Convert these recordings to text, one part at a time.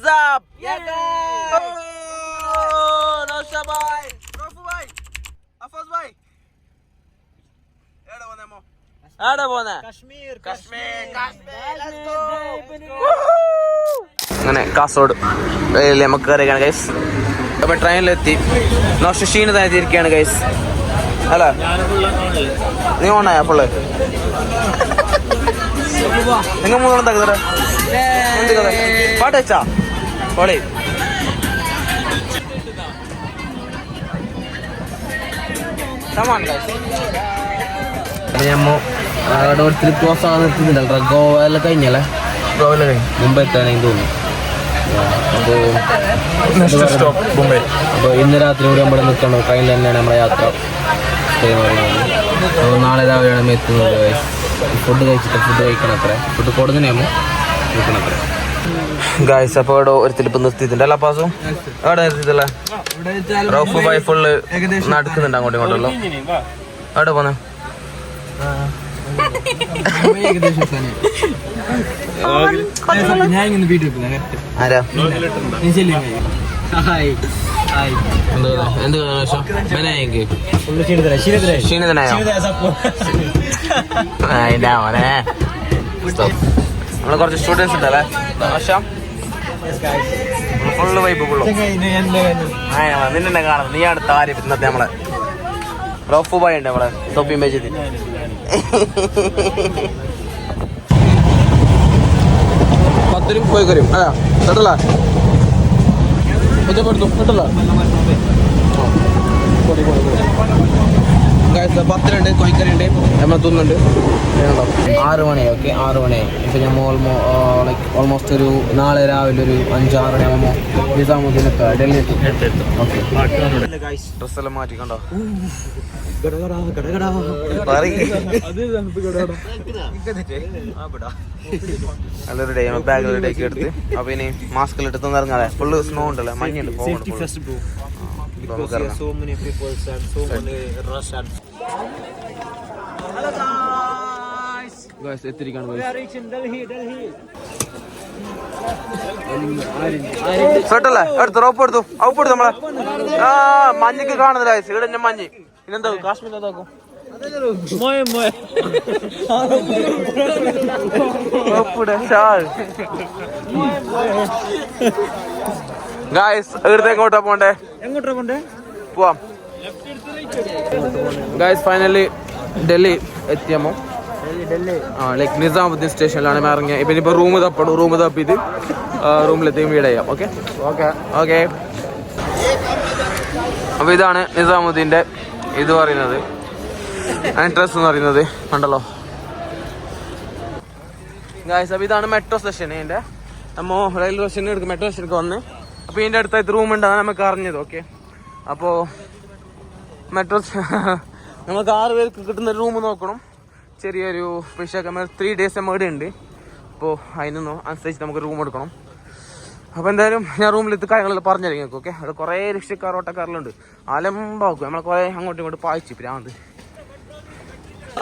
What's up? Yeah, guys. Oh, Nosha bhai, Rafu bhai, Afaz bhai. Eda bone mo. Eda bone. Kashmir. Let's go. അങ്ങനെ കാസർഗോഡ് നമുക്ക് കയറിയാണ് guys. അപ്പം ട്രെയിനിലെത്തി. നോഷ ക്ഷീണിതായിരിക്കുകയാണ് guys. അല്ല നീ ഓണായ full നിങ്ങൾ മൂന്നെണ്ണം തകര എന്ത് കഥ പാട്ട് വെച്ചാ പോളി ഞമ്മ അവിടെ ഒത്തിരി ക്ലോസ് ആകാൻ നിർത്തുന്നില്ല. ഗോവയിലെ കഴിഞ്ഞല്ലേ? ഗോവയിലെ കഴിഞ്ഞു മുമ്പ് എത്താനെങ്കിൽ തോന്നുന്നു. അപ്പോൾ ഇന്ന് രാത്രി കൂടി നമ്മൾ നിൽക്കണം. ട്രെയിനിൽ തന്നെയാണ് നമ്മുടെ യാത്ര എന്ന് പറയുന്നത്. അപ്പോൾ നാളെ രാവിലെയാണ് എത്തുന്നത്. ഫുഡ് കഴിക്കണം അത്ര ഫുഡ് കൊടുക്കുന്നതാകുമ്പോൾ നിൽക്കണം അത്ര ഗായ്സ്. അപ്പോൾ ഇവിടെ ഒരിത്തിലിപ്പോൾ നിർത്തിയിട്ടുണ്ട് അല്ല പാസും അവിടെ നിർത്തിയിട്ടല്ലേ? റോഫ് ബൈ ഫുള്ള് നടക്കുന്നുണ്ട് അങ്ങോട്ടും ഇങ്ങോട്ടുള്ളൂ. അവിടെ പോന്നെ ആരാ എന്ത് നമ്മള് കുറച്ച് സ്റ്റുഡൻസ് ഉണ്ടല്ലേ ഫുള്ള് വൈപ്പ് ഫുള്ളും നിന്നെ കാണുന്നത്. നീ അടുത്ത ആരും ഇന്നത്തെ നമ്മളെ റോഫ് ബോയ് ഉണ്ട് നമ്മളെ തൊപ്പിയും വെച്ചിട്ട്. പത്തിനും പോയി കരും അല്ല കേട്ടല്ല ഒറ്റപ്പെടുത്തു കേട്ടല്ല. പത്തിനുണ്ട് കൊയ്ക്കറി ഉണ്ട് നമ്മൾ തിന്നുണ്ട്. 6 മണിയായി. ഓക്കെ 6 മണിയായി. ഇപ്പം നമ്മൾ ഓൾമോസ്റ്റ് ഒരു നാളെ രാവിലെ ഒരു 5-6 മണിയാകുമ്പോൾ നിസാമുദ്ദീനൊക്കെ ഡൽഹി എത്തും. ഓക്കെ ഡ്രസ്സെല്ലാം മാറ്റിക്കണ്ടോ? നല്ലൊരു ഡേ ബാഗ് ഡേക്ക് എടുത്ത് അപ്പൊ ഇനി മാസ്കെല്ലാം എടുത്തൊന്നും ഇറങ്ങാതെ. ഫുള്ള് സ്നോ ഉണ്ടല്ലോ, മഞ്ഞുണ്ട്. ഷർട്ടല്ലേ എടുത്തു റോപ്പ് എടുത്തു ഔപ്പെടുത്തു നമ്മളെ. മഞ്ഞക്ക് കാണുന്നില്ല ഇവിടെ തന്നെ മഞ്ഞ്. ഇനെന്താ കാശ്മീർ എന്താക്കും ഗായ്സ് ഇവിടുത്തെ എങ്ങോട്ടാ പോണ്ടേ? പോവാം ഗായ്സ്. ഫൈനലി ഡൽഹി എത്തിയമ്മോ. ലൈക്ക് നിസാമുദ്ദീൻ സ്റ്റേഷനിലാണ് ഇറങ്ങിയത്. ഇപ്പം ഇനിയിപ്പോൾ റൂം തപ്പിയിട്ട് റൂമിലെത്തി വീട് ചെയ്യാം. Okay okay. അപ്പോൾ ഇതാണ് നിസാമുദ്ദീൻ്റെ ഇത് പറയുന്നത് എൻട്രൻസ് എന്ന് പറയുന്നത് കണ്ടല്ലോ ഗായ്സ്. അപ്പോൾ ഇതാണ് മെട്രോ സ്റ്റേഷൻ. ഇതിൻ്റെ നമ്മൾ റെയിൽവേ സ്റ്റേഷനിൽ എടുക്കും മെട്രോ സ്റ്റേഷനിലേക്ക് വന്ന്. അപ്പോൾ ഇതിൻ്റെ അടുത്തായിട്ട് റൂം ഉണ്ടെന്നാണ് നമുക്ക് അറിഞ്ഞത്. ഓക്കെ അപ്പോൾ മെട്രോ നമുക്ക് 6 പേർക്ക് കിട്ടുന്ന റൂം നോക്കണം. ചെറിയൊരു പൈസയൊക്കെ 3 days ഇവിടെ ഉണ്ട്. അപ്പോൾ അതിനൊന്നും അനുസരിച്ച് നമുക്ക് റൂം എടുക്കണം. അപ്പോൾ എന്തായാലും ഞാൻ റൂമിലെത്തി കാര്യങ്ങളെല്ലാം പറഞ്ഞിരിക്കും. ഓക്കെ അവിടെ കുറേ രക്ഷക്കാർ ഓട്ടക്കാരിലുണ്ട്. അലമ്പാക്കും നമ്മളെ കുറേ അങ്ങോട്ടും ഇങ്ങോട്ട് പായിച്ചു പ്രാന്ത്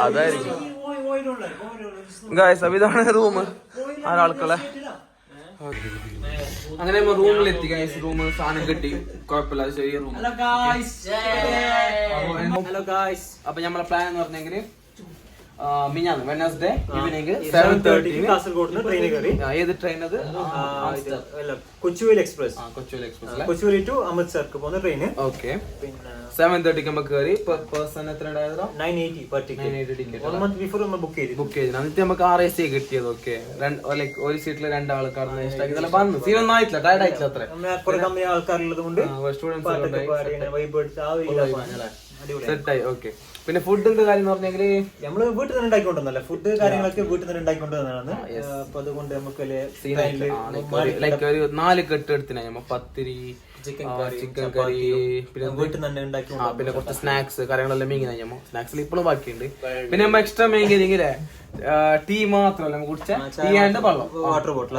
അതായിരിക്കും ഗായ്സ്. അപ്പോൾ ഇതാണ് റൂം 6 ആൾക്കുള്ള. അങ്ങനെ റൂമിലെത്തി ഗൈസ്. റൂം സാധനം കിട്ടി, കുഴപ്പമില്ല, ചെറിയ റൂം. അപ്പൊ നമ്മളെ പ്ലാൻ എന്ന് പറഞ്ഞെങ്കിൽ മിഞ്ഞാന്ന് വെനസ്ഡേ ഈവനിങ് 7:30 കാസർഗോഡ് ട്രെയിൻ കയറി. ഏത് ട്രെയിൻ അത്? കൊച്ചുവേലി എക്സ്പ്രസ്. കൊച്ചുവേലി ടു അമൃത്സർക്ക് പോകുന്ന ട്രെയിൻ. ഓക്കെ 7:30 നമുക്ക് കയറി. പേഴ്സൺ എത്ര ഉണ്ടായിരുന്നു? 980 per ticket. 1 month before നമ്മൾ ബുക്ക് ചെയ്തു. എന്നിട്ട് നമുക്ക് RAC കിട്ടിയത്. ഓക്കെ ലൈക്ക് ഒരു സീറ്റിൽ 2 ആൾക്കാർ ഇഷ്ടമാക്കി നല്ല വന്നു. സീനൊന്നും ആയിട്ടില്ല, ടയർഡ് ആയിട്ടില്ല. അത്ര കുറെ കമ്പനി ആൾക്കാരുള്ളത് കൊണ്ട് സെറ്റായി. ഓക്കെ പിന്നെ ഫുഡിന്റെ കാര്യം എന്ന് പറഞ്ഞെങ്കിൽ നമ്മള് വീട്ടിൽ തന്നെ ഉണ്ടാക്കിക്കൊണ്ടുവന്നല്ല. ഫുഡ് കാര്യങ്ങളൊക്കെ വീട്ടിൽ തന്നെ ഉണ്ടാക്കിക്കൊണ്ടുവന്നതാണ്. അപ്പൊ അതുകൊണ്ട് നമുക്ക് ലൈക്ക് ഒരു 4 കെട്ട് എടുത്തിനാ നമ്മ പത്തിരി, ചിക്കൻ കറി, പിന്നെ വീട്ടിൽ തന്നെ ഉണ്ടാക്കി. പിന്നെ കുറച്ച് സ്നാക്സ് കാര്യങ്ങളെല്ലാം മേങ്ങിനാ ഞമ്മ. സ്നാക്സിൽ ഇപ്പോഴും ബാക്കിയുണ്ട്. പിന്നെ നമ്മ എക്സ്ട്രാ മേങ്ങിയെങ്കിലേ ടീ മാത്രമല്ല നമുക്ക് കുടിച്ച ടീ ആൻഡ് വെള്ളം, വാട്ടർ ബോട്ടിൽ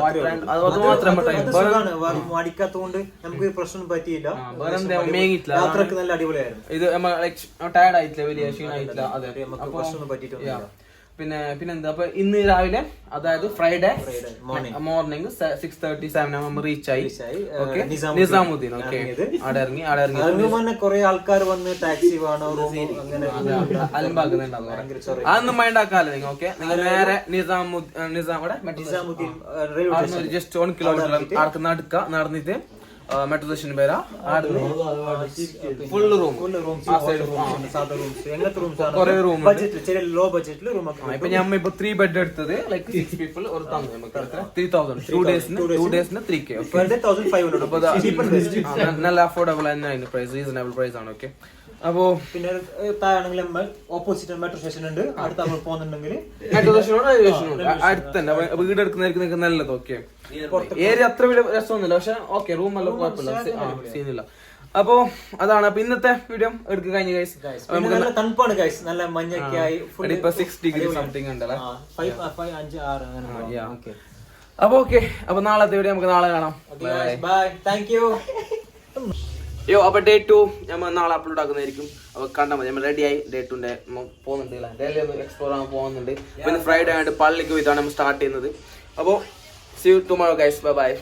അത് മാത്രം മടിക്കാത്തതുകൊണ്ട് നമുക്ക് പ്രശ്നം പറ്റിയില്ല. മേങ്ങിട്ടില്ല. നല്ല അടിപൊളിയായിരുന്നു. ഇത് ടയർഡ് ആയിട്ടില്ല, വലിയ ക്ഷീണമായിട്ടില്ല. അതെ പ്രശ്നം പറ്റിയിട്ടില്ല. പിന്നെന്താ അപ്പൊ ഇന്ന് രാവിലെ അതായത് ഫ്രൈഡേ മോർണിംഗ് 6:30 7 നമ്മൾ റീച്ച് ആയി നിസാമുദ്ദീൻ. ഓക്കെ അവിടെ ഇറങ്ങി കുറെ ആൾക്കാർ വന്ന് ടാക്സി വേണോ അങ്ങനെ അലമ്പാക്കുന്നുണ്ടാവും. അതൊന്നും മൈൻഡ് ആക്കാല്ലേ നിങ്ങൾ. ഓക്കെ നിങ്ങൾ നേരെ നിസാമുദ്ദീൻ ജസ്റ്റ് 1 കിലോമീറ്റർ അടുത്ത് നടന്നിട്ട് മെട്രോ സ്റ്റേഷന് പേരാ. ഫുൾ റൂം ലോ ബഡ്ജറ്റിൽ റൂം. ഇപ്പൊ ഞമ്മ ഇപ്പൊ 3 ബെഡ് എടുത്തത് ലൈക്ക് 6 പീപ്പിൾ ഒരു തന്നു നമുക്ക് 3000 2 ഡേയ്സിന് 3K. നല്ല അഫോർഡബിൾ തന്നെ പ്രൈസ്, റീസണബിൾ പ്രൈസ് ആണ്. ഓക്കെ അപ്പോ പിന്നെ താഴെയാണെങ്കിൽ ഓപ്പോസിറ്റ് മെട്രോ സ്റ്റേഷൻ ഉണ്ട്. അടുത്ത് നമ്മൾ പോകുന്നുണ്ടെങ്കിൽ മെട്രോ സ്റ്റേഷനോട് അടുത്ത് തന്നെ വീട് എടുക്കുന്നതായിരിക്കും നല്ലത്. ഓക്കെ ഏരിയ അത്ര വലിയ രസമൊന്നുമില്ല, പക്ഷെ ഓക്കെ റൂം എല്ലാം കുഴപ്പമില്ല, സീനില്ല. അപ്പോ അതാണ് അപ്പൊ ഇന്നത്തെ വീഡിയോ എടുക്കുക കഴിഞ്ഞ ഗൈസ്. നല്ല തണുപ്പാണ് ഗൈസ്, നല്ല മഞ്ഞൊക്കെ ആയി. ഇപ്പൊ 6 ഡിഗ്രി സംതിങ് ഉണ്ടല്ലേ. 5 6 അങ്ങനെ. അപ്പൊ ഓക്കെ, അപ്പൊ നാളത്തെ വീഡിയോ നമുക്ക് നാളെ കാണാം. Bye, thank you. യോ അപ്പൊ Day 2 നമ്മൾ നാളെ അപ്ലോഡ് ആക്കുന്നതായിരിക്കും. അപ്പൊ കണ്ടാൽ മതി. നമ്മൾ റെഡി ആയി. Day 2 പോകുന്നുണ്ട്, ഡൽഹി ഒന്ന് എക്സ്പ്ലോർ ആകാൻ പോകുന്നുണ്ട്. പിന്നെ ഫ്രൈഡേ ആയിട്ട് പള്ളിക്ക് പോയിട്ടാണ് നമ്മൾ സ്റ്റാർട്ട് ചെയ്യുന്നത്. അപ്പോൾ see you tomorrow guys, bye bye.